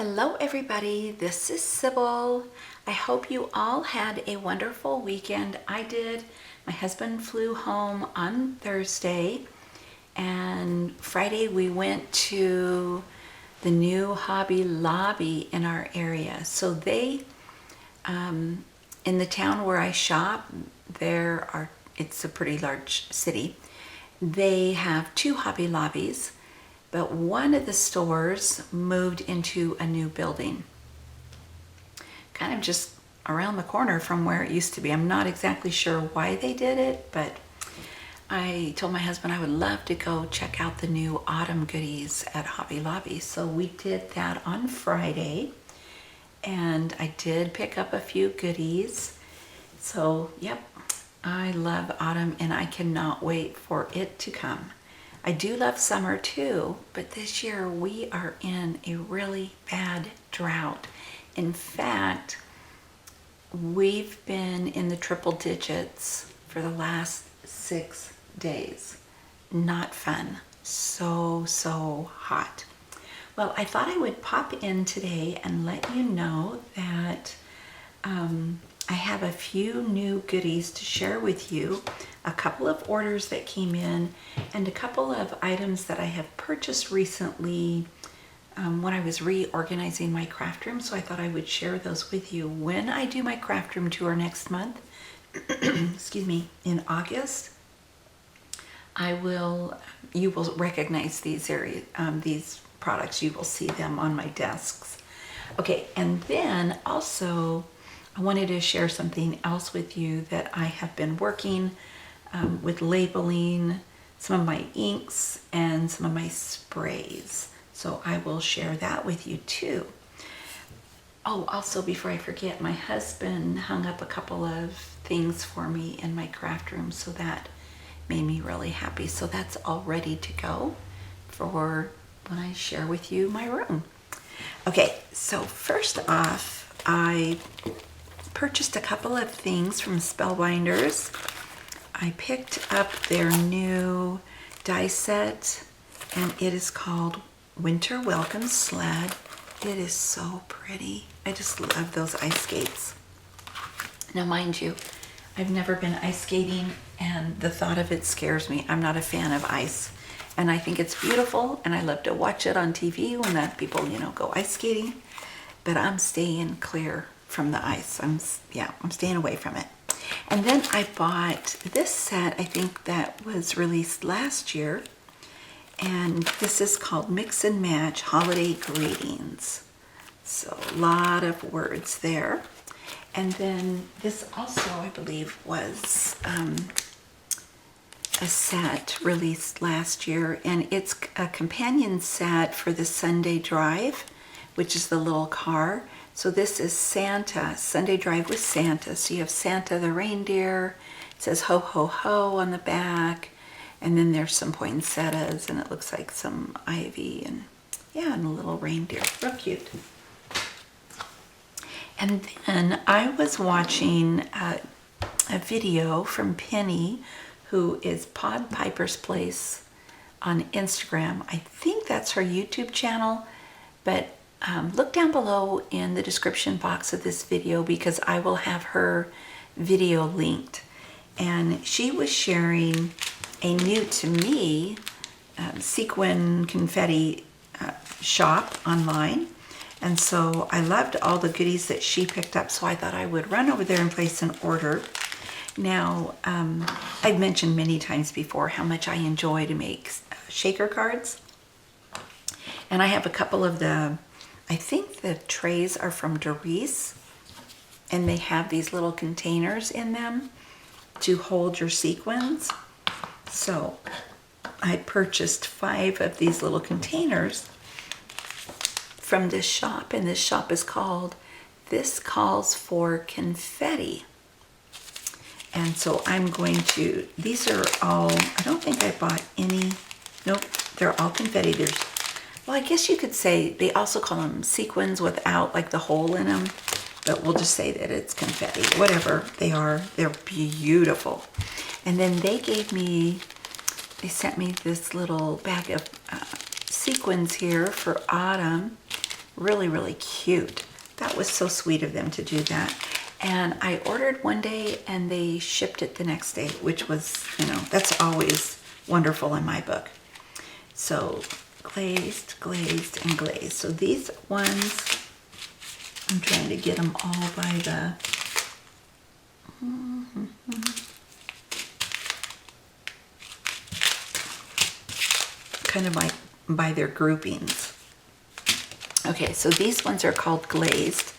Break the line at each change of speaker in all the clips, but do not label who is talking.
Hello everybody, this is Sybil. I hope you all had a wonderful weekend. I did. My husband flew home on Thursday and Friday we went to the new Hobby Lobby in our area. So they, in the town where I shop, it's a pretty large city. They have two Hobby Lobbies, but one of the stores moved into a new building, kind of just around the corner from where it used to be. I'm not exactly sure why they did it, but I told my husband I would love to go check out the new autumn goodies at Hobby Lobby. So we did that on Friday, and I did pick up a few goodies. So yep, I love autumn and I cannot wait for it to come. I do love summer too, but this year we are in a really bad drought. In fact, we've been in the triple digits for the last 6 days. Not fun. So hot. Well, I thought I would pop in today and let you know that I have a few new goodies to share with you, a couple of orders that came in, and a couple of items that I have purchased recently when I was reorganizing my craft room. So I thought I would share those with you when I do my craft room tour next month. Excuse me, in August. You will recognize these products. You will see them on my desks. Okay, and then also I wanted to share something else with you that I have been working with labeling some of my inks and some of my sprays. So I will share that with you too. Oh, also before I forget, my husband hung up a couple of things for me in my craft room, so that made me really happy. So that's all ready to go for when I share with you my room. Okay, so first off, I purchased a couple of things from Spellbinders. I picked up their new die set, and it is called Winter Welcome Sled. It is so pretty. I just love those ice skates. Now mind you, I've never been ice skating and the thought of it scares me. I'm not a fan of ice, and I think it's beautiful and I love to watch it on TV when that people, go ice skating, but I'm staying clear from the ice. I'm staying away from it. And then I bought this set, I think that was released last year, and this is called Mix and Match Holiday Greetings. So a lot of words there. And then this also, I believe, was a set released last year, and it's a companion set for the Sunday Drive, which is the little car. So this is Santa, Sunday Drive with Santa. So you have Santa the reindeer. It says ho ho ho on the back, and then there's some poinsettias, and it looks like some ivy, and and a little reindeer. Real cute. And then I was watching a video from Pennie, who is Pod Piper's Place on Instagram. I think that's her YouTube channel, but look down below in the description box of this video because I will have her video linked. And she was sharing a new to me Sequin Confetti shop online. And so I loved all the goodies that she picked up, so I thought I would run over there and place an order. Now, I've mentioned many times before how much I enjoy to make shaker cards. And I have a couple of I think the trays are from Doris, and they have these little containers in them to hold your sequins. So I purchased 5 of these little containers from this shop, and this shop is called This Calls for Confetti. And so I'm going to, these are all, I don't think I bought any, nope, they're all confetti. Well, I guess you could say they also call them sequins without like the hole in them, but we'll just say that it's confetti. Whatever they are, they're beautiful. And then they sent me this little bag of sequins here for autumn really, really cute. That was so sweet of them to do that. And I ordered one day and they shipped it the next day, which was, you know, that's always wonderful in my book. So glazed, glazed, and glazed. So these ones, I'm trying to get them all by the, kind of like by their groupings. Okay, so these ones are called glazed,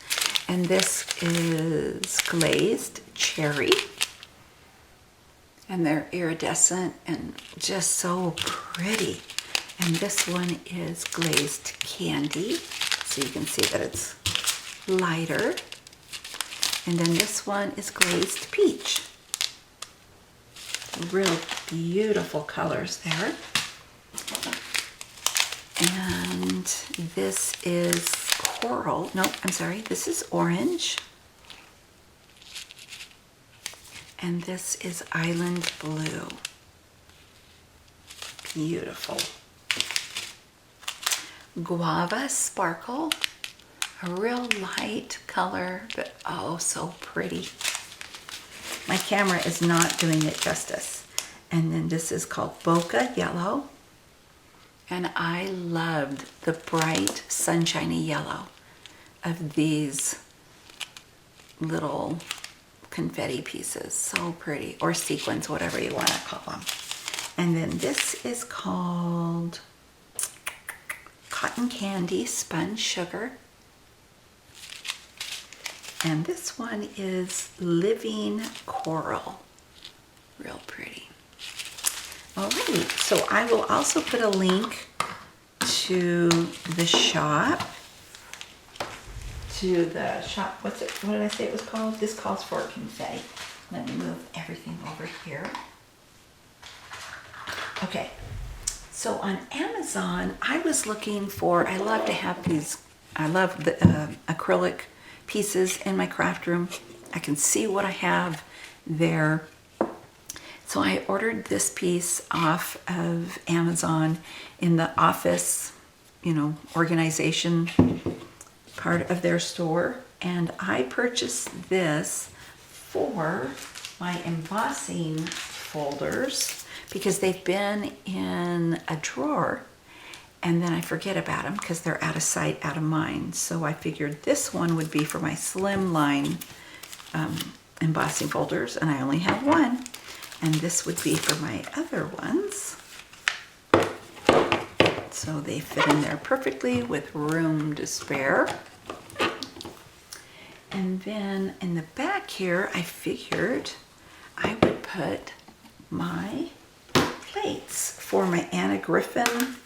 and this is glazed cherry, and they're iridescent and just so pretty. And this one is glazed candy, so you can see that it's lighter. And then this one is glazed peach. Real beautiful colors there. And this is coral. No, I'm sorry. This is orange. And this is island blue. Beautiful. Guava sparkle. A real light color, but oh, so pretty. My camera is not doing it justice. And then this is called bokeh yellow. And I loved the bright sunshiny yellow of these little confetti pieces. So pretty. Or sequins, whatever you want to call them. And then this is called cotton candy sponge sugar. And this one is living coral. Real pretty. Alrighty, so I will also put a link to the shop. What did I say it was called? This calls for confetti. Let me move everything over here. Okay, so on Amazon, I was looking for, I love to have these, I love the acrylic pieces in my craft room. I can see what I have there. So I ordered this piece off of Amazon in the office, you know, organization part of their store. And I purchased this for my embossing folders because they've been in a drawer and then I forget about them because they're out of sight, out of mind. So I figured this one would be for my slimline embossing folders, and I only have one. And this would be for my other ones. So they fit in there perfectly with room to spare. And then in the back here, I figured I would put my plates for my Anna Griffin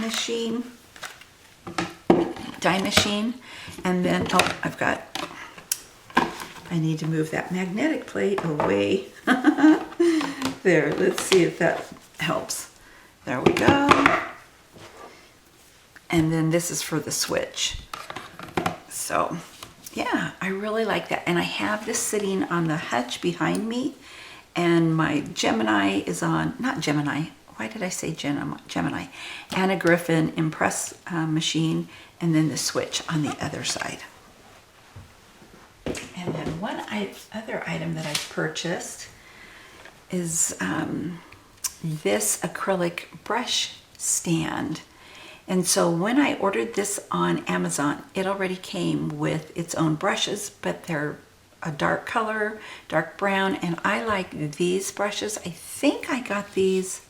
machine, die machine. And then, oh, I need to move that magnetic plate away. There, let's see if that helps. There we go. And then this is for the switch. So, yeah, I really like that. And I have this sitting on the hutch behind me. And my Gemini is on, not Gemini, why did I say Gemini? Anna Griffin Impress machine, and then the switch on the other side. And then one other item that I purchased is this acrylic brush stand. And so when I ordered this on Amazon, it already came with its own brushes, but they're a dark color, dark brown, and I like these brushes. I think I got these,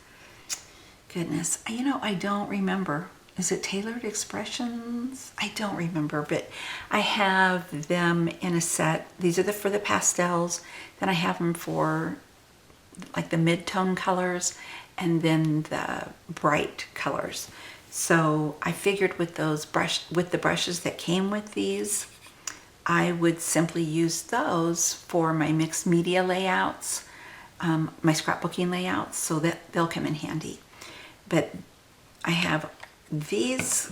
goodness, you know, I don't remember. Is it Tailored Expressions? I don't remember, but I have them in a set. These are for the pastels. Then I have them for like the mid-tone colors and then the bright colors. So I figured with the brushes that came with these, I would simply use those for my mixed media layouts, my scrapbooking layouts, so that they'll come in handy. But I have these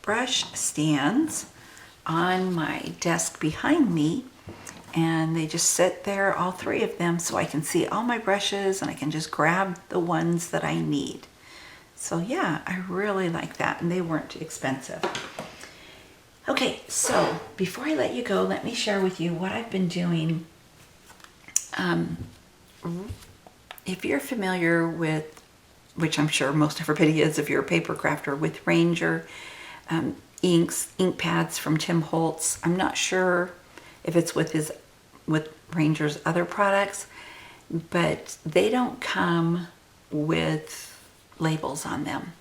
brush stands on my desk behind me, and they just sit there, all three of them, so I can see all my brushes and I can just grab the ones that I need. So yeah, I really like that, and they weren't expensive. Okay, so before I let you go, let me share with you what I've been doing. If you're familiar with, which I'm sure most everybody is if you're a paper crafter, with Ranger ink pads from Tim Holtz. I'm not sure if it's with Ranger's other products, but they don't come with labels on them.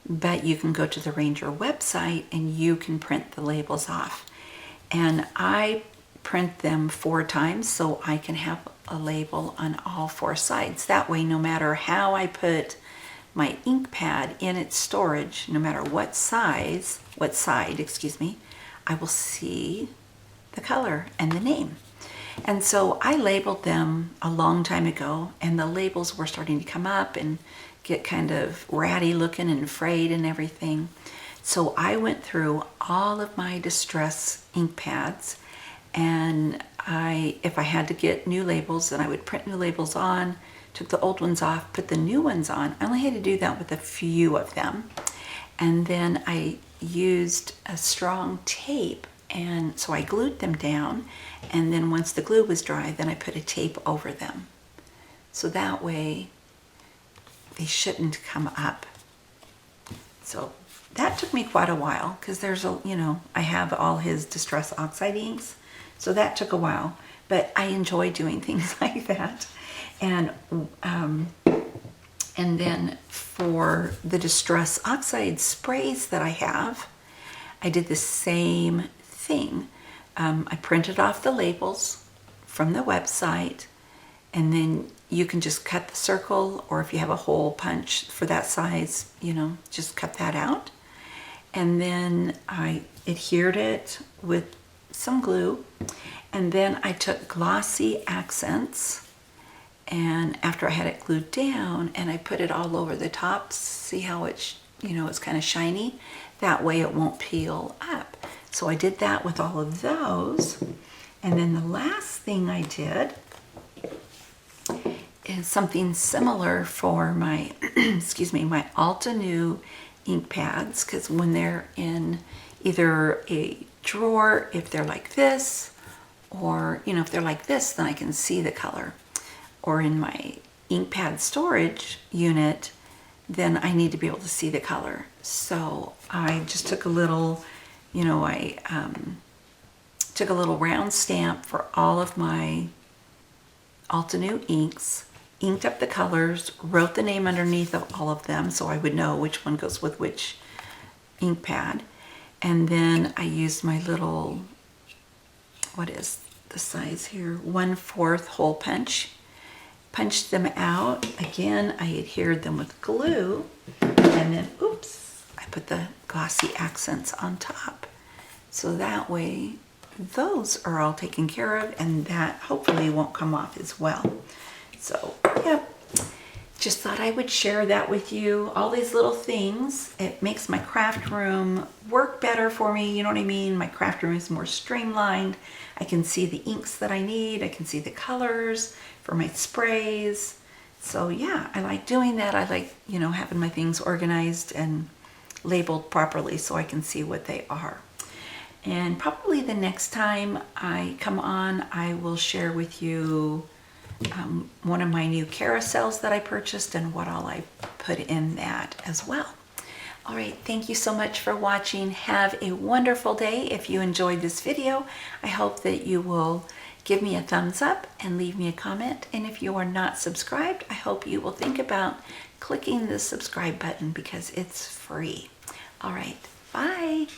But you can go to the Ranger website and you can print the labels off. And I print them 4 times so I can have a label on all 4 sides. That way, no matter how I put my ink pad in its storage, no matter what side, I will see the color and the name. And so I labeled them a long time ago, and the labels were starting to come up and get kind of ratty looking and frayed and everything. So I went through all of my distress ink pads, and if I had to get new labels, then I would print new labels on, took the old ones off, put the new ones on. I only had to do that with a few of them. And then I used a strong tape, and so I glued them down, and then once the glue was dry, then I put a tape over them. So that way they shouldn't come up. So that took me quite a while, because there's I have all his Distress Oxide inks, so that took a while, but I enjoy doing things like that. And then for the Distress Oxide sprays that I have, I did the same thing. I printed off the labels from the website, and then you can just cut the circle, or if you have a hole punch for that size, just cut that out. And then I adhered it with some glue, and then I took glossy accents, and after I had it glued down, and I put it all over the top. See how it's kind of shiny? That way it won't peel up. So I did that with all of those. And then the last thing I did is something similar for my, my Altenew ink pads, because when they're in either a drawer, if they're like this, or, if they're like this, then I can see the color. Or in my ink pad storage unit, then I need to be able to see the color. So I just took a little, took a little round stamp for all of my Altenew inks, inked up the colors, wrote the name underneath of all of them so I would know which one goes with which ink pad. And then I used my little, what is the size here, 1/4 hole punch. Punched them out. Again, I adhered them with glue, and then, oops, I put the glossy accents on top. So that way, those are all taken care of, and that hopefully won't come off as well. So, yep. Just thought I would share that with you. All these little things. It makes my craft room work better for me. You know what I mean? My craft room is more streamlined. I can see the inks that I need. I can see the colors for my sprays. So yeah, I like doing that. I like, having my things organized and labeled properly so I can see what they are. And probably the next time I come on, I will share with you one of my new carousels that I purchased and what all I put in that as well. All right, thank you so much for watching. Have a wonderful day. If you enjoyed this video, I hope that you will give me a thumbs up and leave me a comment. And if you are not subscribed, I hope you will think about clicking the subscribe button because it's free. All right, bye.